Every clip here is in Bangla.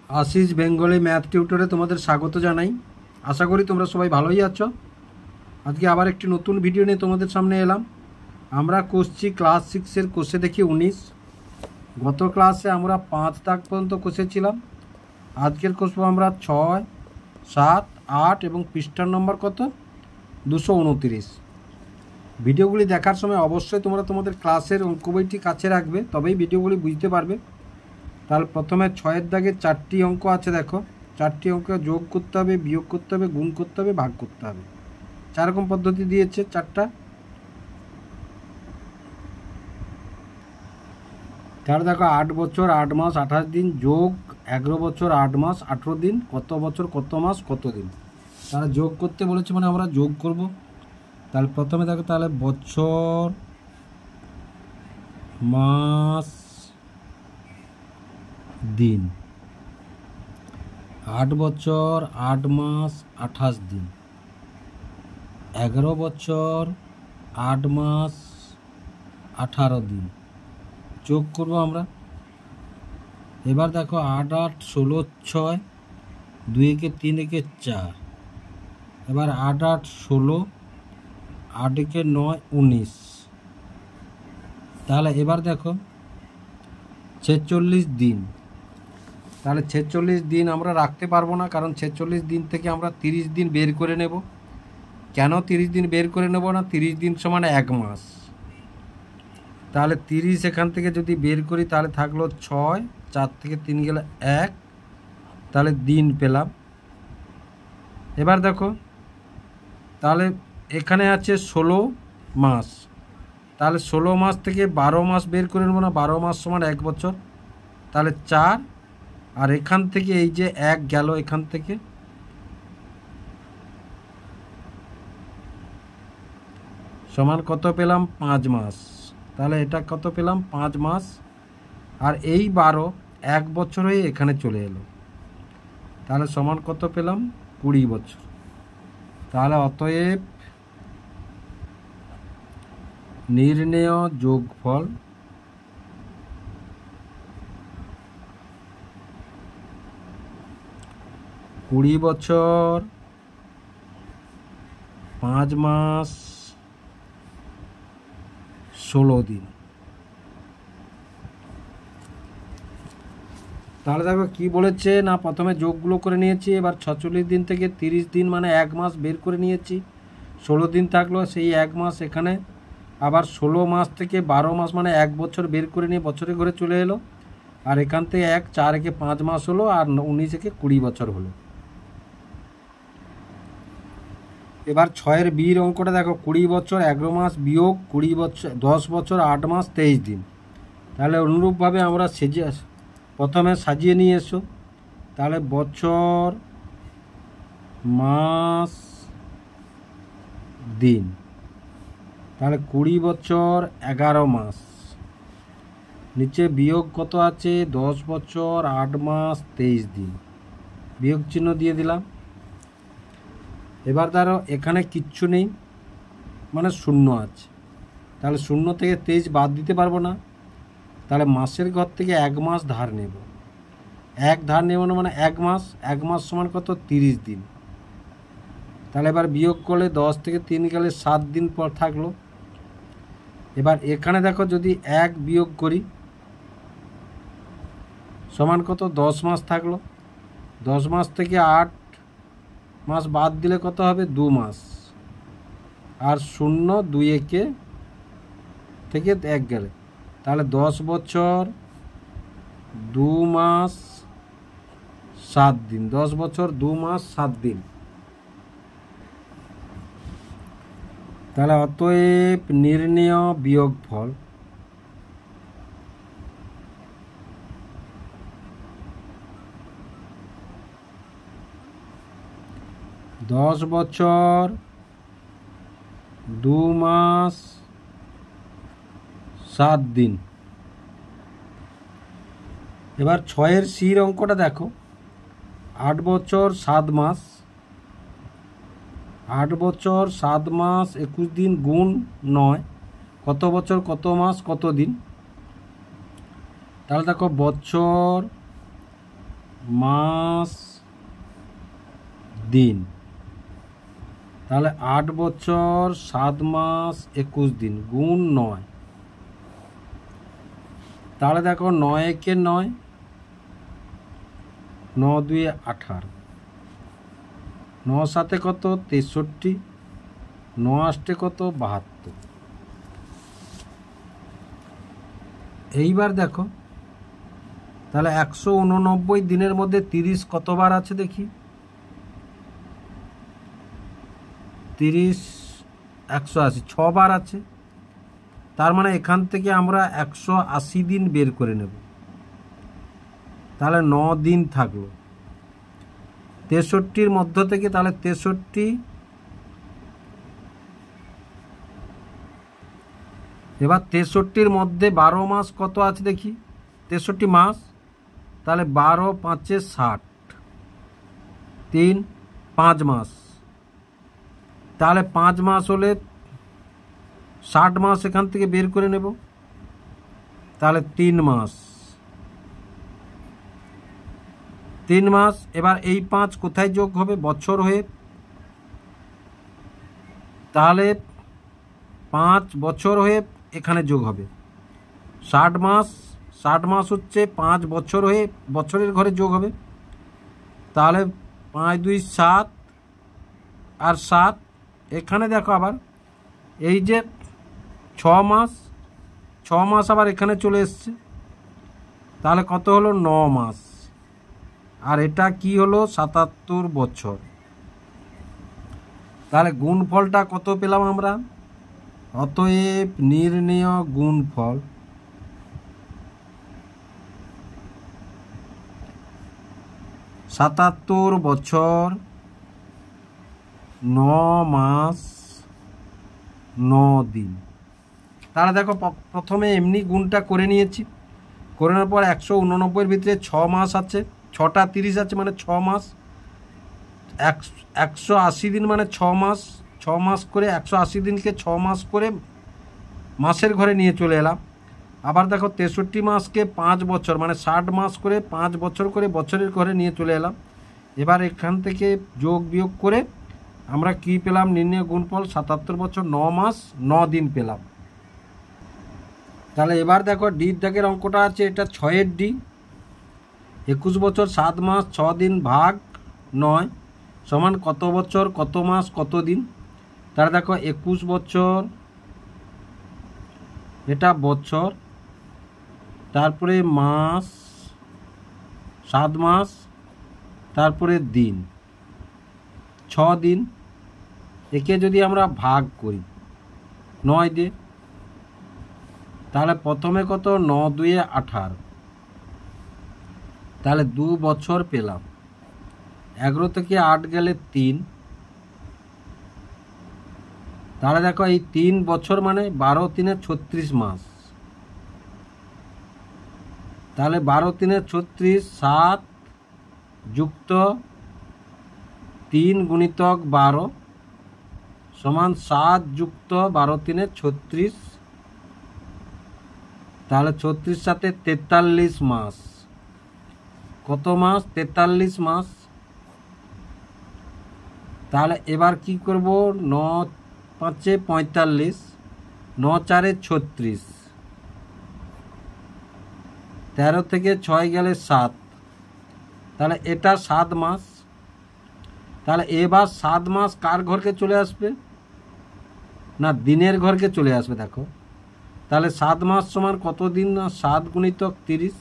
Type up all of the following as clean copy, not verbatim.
आशीष बेंगली मैथ टिউটরে তোমাদের স্বাগত জানাই। আশা করি তোমরা সবাই ভালোই আছো। আজকে আবার একটি নতুন ভিডিও নিয়ে তোমাদের সামনে এলাম। আমরা করছি ক্লাস 6 এর কোষে দেখি 19। গত ক্লাসে আমরা 5 দাগ পর্যন্ত কষেছিলাম। আজকের কষবো আমরা 6, 7, 8 এবং পৃষ্ঠার নম্বর কত 229। ভিডিওগুলি দেখার সময় অবশ্যই তোমরা তোমাদের ক্লাসের অঙ্ক বইটি কাছে রাখবে, তবেই ভিডিওগুলি বুঝতে পারবে। তাহলে প্রথমে 6 দাগে 4টি অঙ্ক আছে। দেখো 4টি অঙ্ক যোগ করতে হবে, বিয়োগ করতে হবে, গুণ করতে হবে, ভাগ করতে হবে। 4 রকম পদ্ধতি দিয়েছে 4টা। তাহলে দেখো 8 বছর 8 মাস 28 দিন যোগ 11 বছর 8 মাস 18 দিন কত বছর কত মাস কত দিন। তাহলে যোগ করতে বলেছে মানে আমরা যোগ করব। তাহলে প্রথমে দেখো তাহলে বছর মাস দিন 8 বছর 8 মাস 28 দিন 11 বছর 8 মাস 18 দিন যোগ করব আমরা। এবার দেখো 8 8 16 6 2 একে 3 একে 4। এবার 8 8 16 8 একে 9 19। তাহলে এবার দেখো 46 দিন। তাহলে 46 দিন আমরা রাখতে পারবো না, কারণ 46 দিন থেকে আমরা 30 দিন বের করে নেব। কেন 30 দিন বের করে নেব না? 30 দিন সমান 1 মাস। তাহলে 30 এখান থেকে যদি বের করি তাহলে থাকলো 6, 4 থেকে 3 গেলে 1, তাহলে দিন পেলাম। এবার দেখো তাহলে এখানে আছে 16 মাস। তাহলে 16 মাস থেকে 12 মাস বের করে নেব না? 12 মাস সমান 1 বছর। তাহলে 4, আর এখান থেকে এই যে 1 গেল এখান থেকে, সমান কত পেলাম? 5 মাস। তাহলে এটা কত পেলাম? 5 মাস। আর এই 12 1 বছর হয়ে এখানে চলে এলো, তাহলে সমান কত পেলাম? 20 বছর। তাহলে অতএব নির্ণেয় যোগফল কুড়ি বছর 5 মাস 16 দিন। তাহলে দেখো কি বলেছে না, প্রথমে যোগগুলো করে নিয়েছি। এবার 46 দিন থেকে 30 দিন মানে 1 মাস বের করে নিয়েছি। 16 দিন থাকলো, সেই 1 মাস এখানে। আবার 16 মাস থেকে 12 মাস মানে 1 বছর বের করে নিয়ে বছরে ঘরে চলে এলো। আর এখান থেকে 1, 4 একে 5 মাস হলো, আর 19 একে 20 বছর হলো। এবার 6-এর বির অঙ্কটা দেখো 20 বছর 11 মাস বিয়োগ 20 বছর 10 বছর 8 মাস 23 দিন। তাহলে অনুরূপভাবে আমরা প্রথমে সাজিয়ে নিয়ে এসো। তাহলে বছর মাস দিন, তাহলে 20 বছর 11 মাস। নিচে বিয়োগ কত আছে? 10 বছর 8 মাস 23 দিন। বিয়োগ চিহ্ন দিয়ে দিলাম। এবার ধরো এখানে কিচ্ছু নেই মানে শূন্য আছে, তাহলে 0 থেকে 23 বাদ দিতে পারবো না। তাহলে মাসের ঘর থেকে 1 মাস ধার নেব। 1 ধার নেব না মানে 1 মাস। 1 মাস সমান কত? 30 দিন। তাহলে এবার বিয়োগ করলে 10 থেকে 3 গেলে 7 দিন পর থাকলো। এবার এখানে দেখো যদি 1 বিয়োগ করি সমান কত? 10 মাস থাকলো। 10 মাস থেকে 8 মাস বাদ দিলে কত হবে? 2 মাস। আর 0 2 একে থেকে 1 গেলে, তাহলে 10 বছর 2 মাস 7 দিন। 10 বছর 2 মাস 7 দিন। তাহলে অতএব নির্ণেয় বিয়োগফল দশ বছর 2 মাস 7 দিন। এবার 6-এর সির অঙ্কটা দেখো 8 বছর 7 মাস 8 বছর 7 মাস 21 দিন গুণ 9 কত বছর কত মাস কত দিন। তাহলে দেখো বছর মাস দিন। তাহলে 8 বছর 7 মাস 21 দিন গুণ 9। তাহলে দেখো 9 একে 9, 9 দুয়ে 18, 9 সাথে কত 63, 9 আষ্টে কত 72। এইবার দেখো তাহলে 189 দিনের মধ্যে 30 কতবার আছে দেখি। 30 180 6 বার আছে। তার মানে এখান থেকে আমরা 180 দিন বের করে নেব। তাহলে 9 দিন থাকলো 63-র মধ্য থেকে। তাহলে 63, এবার 63-র মধ্যে 12 মাস কত আছে দেখি। 63 মাস, তাহলে 12 5 60, 3 5 মাস। তাহলে 5 মাস হলে 60 মাস এখান থেকে বের করে নেব। তাহলে 3 মাস, 3 মাস। এবার এই 5 কোথায় যোগ হবে বছর হয়ে। তাহলে 5 বছর হয়ে এখানে যোগ হবে। 60 মাস, 60 মাস হচ্ছে 5 বছর হয়ে বছরের ঘরে যোগ হবে। তাহলে 5 2 7 আর 7। এখানে দেখো আবার এই যে 6 মাস, 6 মাস আবার এখানে চলে এসছে। তাহলে কত হলো 9 মাস। আর এটা কি হলো 77 বছর। তাহলে গুণফলটা কত পেলাম আমরা। অতএব নির্ণেয় গুণফল সাতাত্তর বছর 9 মাস 9 দিন। তাহলে দেখো প্রথমে এমনি গুণটা করে নিয়েছি। করে নেওয়ার পর 189-এর ভিতরে 6 মাস আছে, 6টা 30 আছে মানে 6 মাস। 180 দিন মানে 6 মাস, 6 মাস করে 180 দিনকে 6 মাস করে মাসের ঘরে নিয়ে চলে এলাম। আবার দেখো 63 মাসকে 5 বছর মানে 60 মাস করে 5 বছর করে বছরের ঘরে নিয়ে চলে এলাম। এবার এখান থেকে যোগ বিয়োগ করে আমরা কি পেলাম নির্ণয় গুণফল 77 বছর 9 মাস 9 দিন পেলাম। তাহলে এবার দেখো ডির দাগের অঙ্কটা আছে, এটা 6-এর ডি। 21 বছর 7 মাস 6 দিন ভাগ 9 সমান কত বছর কত মাস কত দিন। তাহলে দেখো 21 বছর, এটা বছর, তারপরে মাস 7 মাস, তারপরে দিন 6 দিন। একে যদি আমরা ভাগ করি 9 দিয়ে, তাহলে প্রথমে কত 9 2 18, তাহলে 2 বছর পেলাম। 11 থেকে 8 গেলে 3। তাহলে দেখো এই 3 বছর মানে 12 3 36 মাস। তাহলে 12 3 36, 7 যুক্ত 3 গুণিতক 12 সমান 7 যুক্ত 12 3 36। তাহলে 36 সাথে 43 মাস। কত মাস 43 মাস। তাহলে এবার কি করব 9 5 45, 9 4 36, 13 থেকে 6 গেলে 7। তাহলে এটা 7 মাস। তাহলে এবার 7 মাস কার ঘরকে চলে আসবে না দিনের ঘরকে চলে আসবে। দেখো তাহলে 7 মাস সমান কত দিন না 7 গুণিতক 30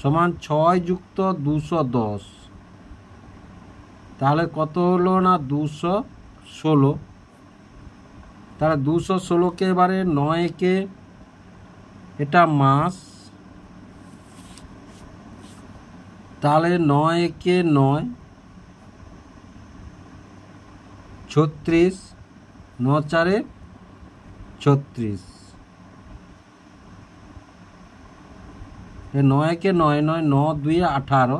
সমান 6 যুক্ত 210। তাহলে কত হলো না 216। তাহলে 216কে এবারে 9-কে এটা মাস, তাহলে 9-কে 9 36, 9 4 36। 9-কে 9 9, 9 2 18,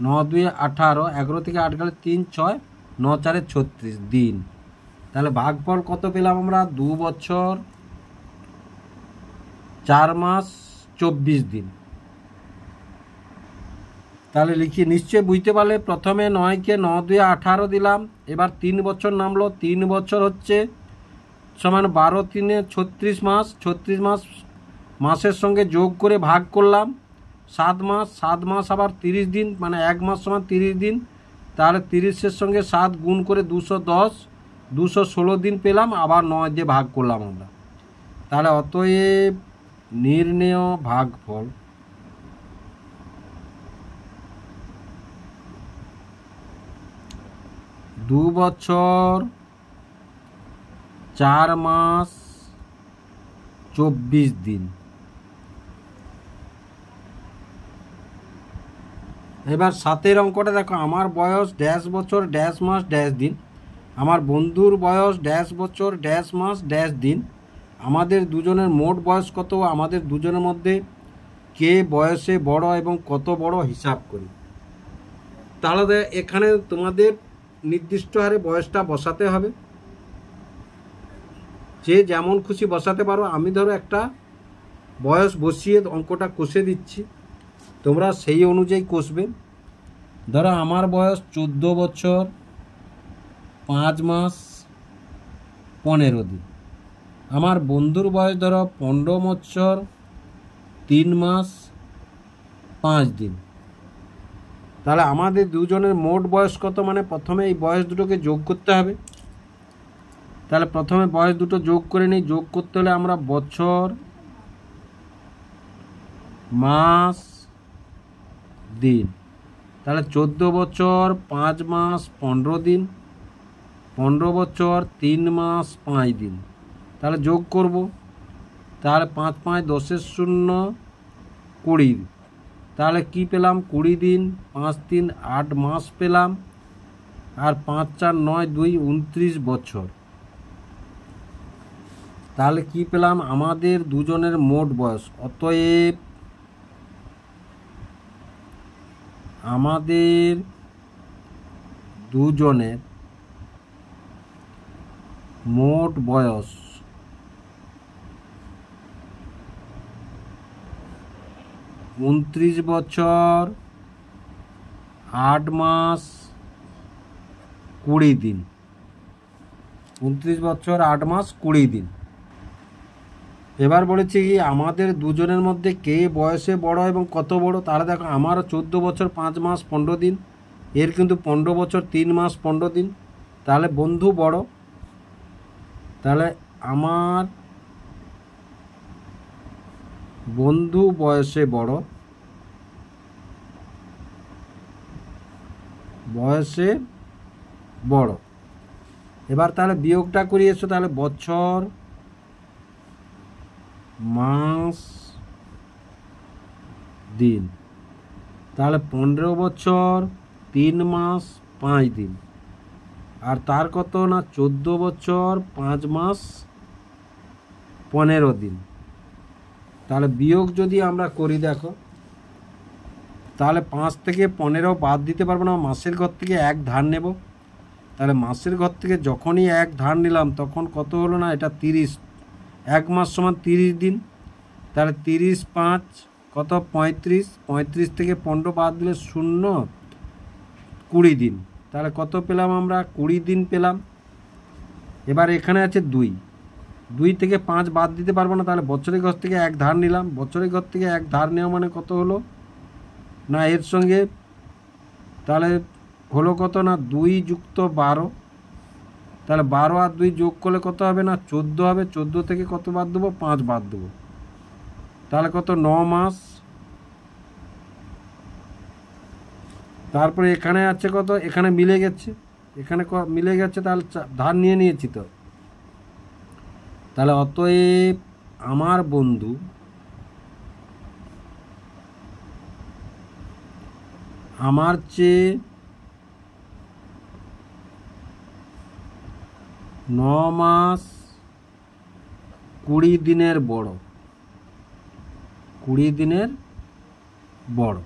9 2 18, 11 থেকে 8 গেলে 3 6, 9 4 36 দিন। তাহলে ভাগফল কত পেলাম আমরা 2 বছর 4 মাস 24 দিন। তাহলে লিখি, নিশ্চয়ই বুঝতে পারলে। প্রথমে 9কে 9 দিয়ে 18 দিলাম। এবার 3 বছর নামলো। 3 বছর হচ্ছে সমান 12 3 36 মাস। 36 মাস মাসের সঙ্গে যোগ করে ভাগ করলাম 7 মাস। 7 মাস আবার 30 দিন, মানে 1 মাস সমান 30 দিন। তাহলে 30-এর সঙ্গে 7 গুণ করে 210, 216 দিন পেলাম। আবার 9 দিয়ে ভাগ করলাম আমরা। তাহলে অতএব নির্ণেয় ভাগফল দু বছর 4 মাস 24 দিন। এবার 7-এর অঙ্কটা দেখো, আমার বয়স ড্যাশ বছর ড্যাশ মাস ড্যাশ দিন, আমার বন্ধুর বয়স ড্যাশ বছর ড্যাশ মাস ড্যাশ দিন, আমাদের দুজনের মোট বয়স কত, আমাদের দুজনের মধ্যে কে বয়সে বড় এবং কত বড় হিসাব করি। তাহলে এখানে তোমাদের নির্দিষ্ট হারে বয়সটা বসাতে হবে, যে যেমন খুশি বসাতে পারো। আমি ধরো একটা বয়স বসিয়ে অঙ্কটা কষে দিচ্ছি, তোমরা সেই অনুযায়ী কষবে। ধরো আমার বয়স 14 বছর 5 মাস 15 দিন। আমার বন্ধুর বয়স ধরো 15 বছর 3 মাস 5 দিন। তাহলে আমাদের দুজনের মোট বয়স কত, মানে প্রথমে এই বয়স দুটোকে যোগ করতে হবে। তাহলে প্রথমে বয়স দুটো যোগ করে নিই। যোগ করতে হলে আমরা বছর মাস দিন, তাহলে 14 বছর 5 মাস 15 দিন, 15 বছর 3 মাস 5 দিন। তাহলে যোগ করব। তাহলে 5 5 10 0 20। তাহলে কি পেলাম, 20 দিন। 5 3 8 মাস পেলাম। আর 5 4 9 2 29 বছর। তাহলে কি পেলাম, আমাদের দুজনের মোট বয়স। অতএব আমাদের দুজনের মোট বয়স 29 বছর 8 মাস 20 দিন। 29 বছর 8 মাস 20 দিন। এবার বলেছি কি, আমাদের দুজনের মধ্যে কে বয়সে বড় এবং কত বড়। তাহলে দেখো, আমারও 14 বছর 5 মাস 15 দিন, এর কিন্তু 15 বছর 3 মাস 15 দিন। তাহলে বন্ধু বড়। তাহলে আমার বন্ধু বয়সে বড়, বয়সে বড়। এবার তাহলে বিয়োগটা করি এসো। তাহলে বছর মাস দিন, তাহলে 15 বছর 3 মাস 5 দিন। আর তার কত না, 14 বছর 5 মাস 15 দিন। তাহলে বিয়োগ যদি আমরা করি, দেখো, তাহলে 5 থেকে 15 বাদ দিতে পারবো না, মাসের ঘর থেকে 1 ধার নেব। তাহলে মাসের ঘর থেকে যখনই 1 ধার নিলাম তখন কত হলো না, এটা 30। 1 মাস সমান 30 দিন। তাহলে 30 5 কত, 35। 35 থেকে 15 বাদ দিলে 0, 20 দিন। তাহলে কত পেলাম আমরা, 20 দিন পেলাম। এবার এখানে আছে 2, 2 থেকে 5 বাদ দিতে পারবো না, তাহলে বছরের ঘর থেকে 1 ধার নিলাম। বছরের ঘর থেকে 1 ধার নেওয়া মানে কত হলো না, এর সঙ্গে তাহলে হলো কত না, 2 যুক্ত 12। তাহলে 12 আর 2 যোগ করলে কত হবে না, 14 হবে। 14 থেকে কত বাদ দেবো, 5 বাদ দেবো। তাহলে কত, 9 মাস। তারপরে এখানে আছে কত, এখানে মিলে গেছে, এখানে মিলে গেছে। তাহলে ধার নিয়ে নিয়েছি তো। তাহলে অতএব আমার বন্ধু আমার চেয়ে 9 মাস 20 দিনের বড়, 20 দিনের বড়।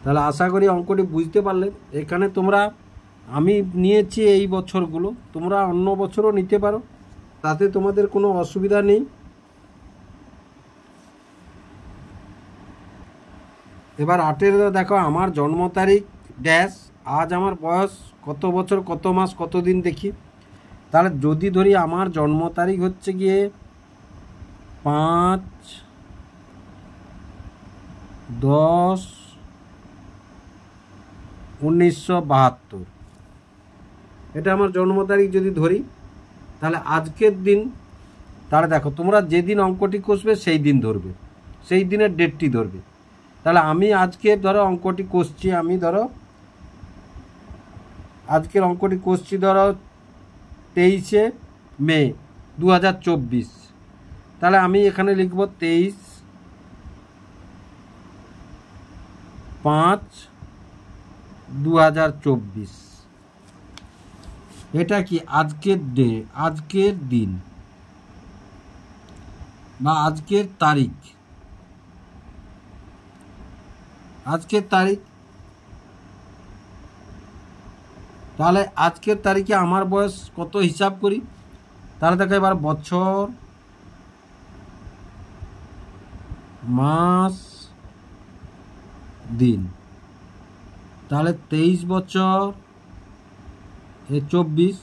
তাহলে আশা করি অঙ্কটি বুঝতে পারলে। এখানে তোমরা, আমি নিয়েছি এই বছরগুলো, তোমরা অন্য বছরও নিতে পারো, তাতে তোমাদের কোনো অসুবিধা নেই। এবার 8-এর দেখো আমার জন্ম তারিখ ড্যাশ, আজ আমার বয়স কত বছর কত মাস কত দিন দেখি। তাহলে যদি ধরি আমার জন্ম তারিখ হচ্ছে গিয়ে 5/10/1972, এটা আমার জন্ম তারিখ যদি ধরি, তাহলে আজকের দিন, তাহলে দেখো তোমরা যেদিন অঙ্কটি কষবে সেই দিন ধরবে, সেই দিনের ডেটটি ধরবে। তাহলে আমি আজকে ধরো অঙ্কটি কষছি, আমি ধরো আজকের অঙ্কটি কষছি ধরো 23শে মে 2024। তাহলে আমি এখানে লিখব 23/5/2024। এটা কি আজকের আজকের দিন বা আজকের তারিখ, আজকের তারিখ। তাহলে আজকের তারিখে আমার বয়স কত হিসাব করি। তাহলে দেখো এবার বছর মাস দিন, তাহলে 23 বছর 24,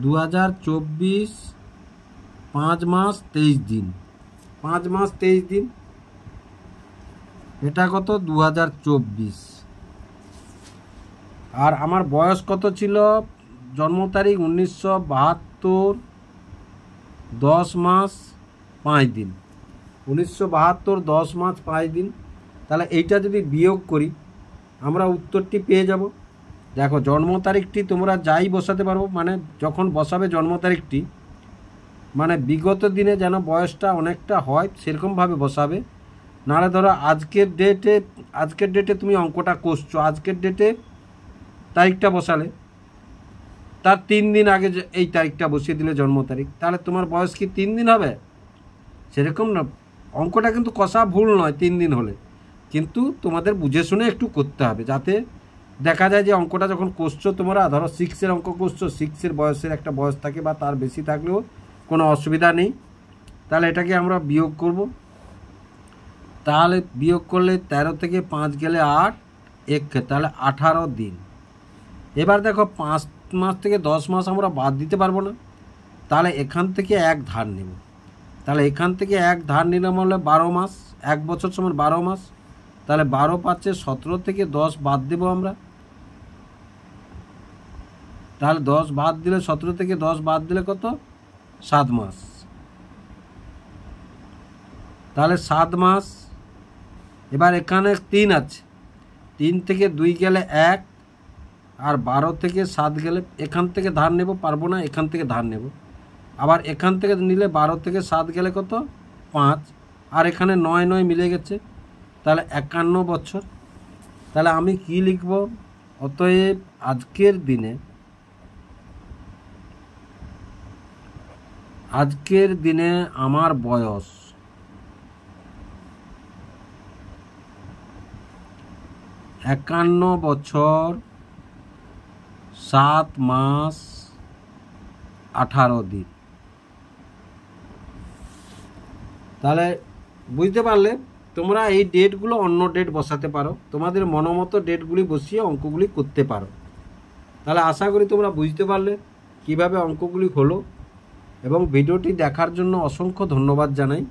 2024, 5 মাস 23 দিন, 5 মাস 23 দিন, এটা কত 2024। আর আমার বয়স কত ছিল, জন্ম তারিখ 1972, 10 মাস 5 দিন, 1972 10 মাস 5 দিন। তাহলে এইটা যদি বিয়োগ করি আমরা উত্তরটি পেয়ে যাব। দেখো জন্ম তারিখটি তোমরা যাই বসাতে পারবো, মানে যখন বসাবে জন্ম তারিখটি, মানে বিগত দিনে যেন বয়সটা অনেকটা হয় সেরকমভাবে বসাবে। নাহলে ধরো আজকের ডেটে তুমি অঙ্কটা কষছো, আজকের ডেটে তারিখটা বসালে, তার 3 দিন আগে এই তারিখটা বসিয়ে দিলে জন্ম তারিখ, তাহলে তোমার বয়স কি 3 দিন হবে? সেরকম না, অঙ্কটা কিন্তু কষা ভুল নয় 3 দিন হলে, কিন্তু তোমাদের বুঝে শুনে একটু করতে হবে, যাতে দেখা যায় যে অঙ্কটা যখন কষছো তোমরা ধরো 6-এর অঙ্ক কষছো, 6-এর বয়সের একটা বয়স থাকে বা তার বেশি থাকলেও কোনো অসুবিধা নেই। তাহলে এটাকে আমরা বিয়োগ করব। তাহলে বিয়োগ করলে 13 থেকে 5 গেলে 8, 1, তাহলে 18 দিন। এবার দেখো 5 মাস থেকে 10 মাস আমরা বাদ দিতে পারবো না, তাহলে এখান থেকে 1 ধার নেব। তাহলে এখান থেকে 1 ধার নিলাম হলে 12 মাস, 1 বছর সমান 12 মাস। তাহলে 12/5 17 থেকে 10 বাদ দেবো আমরা। তাহলে 10 বাদ দিলে 17 থেকে 10 বাদ দিলে কত, 7 মাস। তাহলে 7 মাস। এবার এখানে 3 আছে, 3 থেকে 2 গেলে 1, আর 12 থেকে 7 গেলে এখান থেকে ধার নেব, পারবো না, এখান থেকে ধার নেব। আবার এখান থেকে নিলে 12 থেকে 7 গেলে কত, 5, আর এখানে 9 মিলে গেছে, তাহলে 51 বছর। তাহলে আমি কি লিখব, অতএব আজকের দিনে আমার বয়স 51 বছর 7 মাস 18 দিন। তাহলে বুঝতে পারলে তোমরা এই ডেটগুলো অন্য ডেট বসাতে পারো, তোমাদের মনোমতো ডেটগুলি বসিয়ে অঙ্কগুলি করতে পারো। তাহলে আশা করি তোমরা বুঝতে পারলে কিভাবে অঙ্কগুলি হলো, এবং ভিডিওটি দেখার জন্য অসংখ্য ধন্যবাদ জানাই।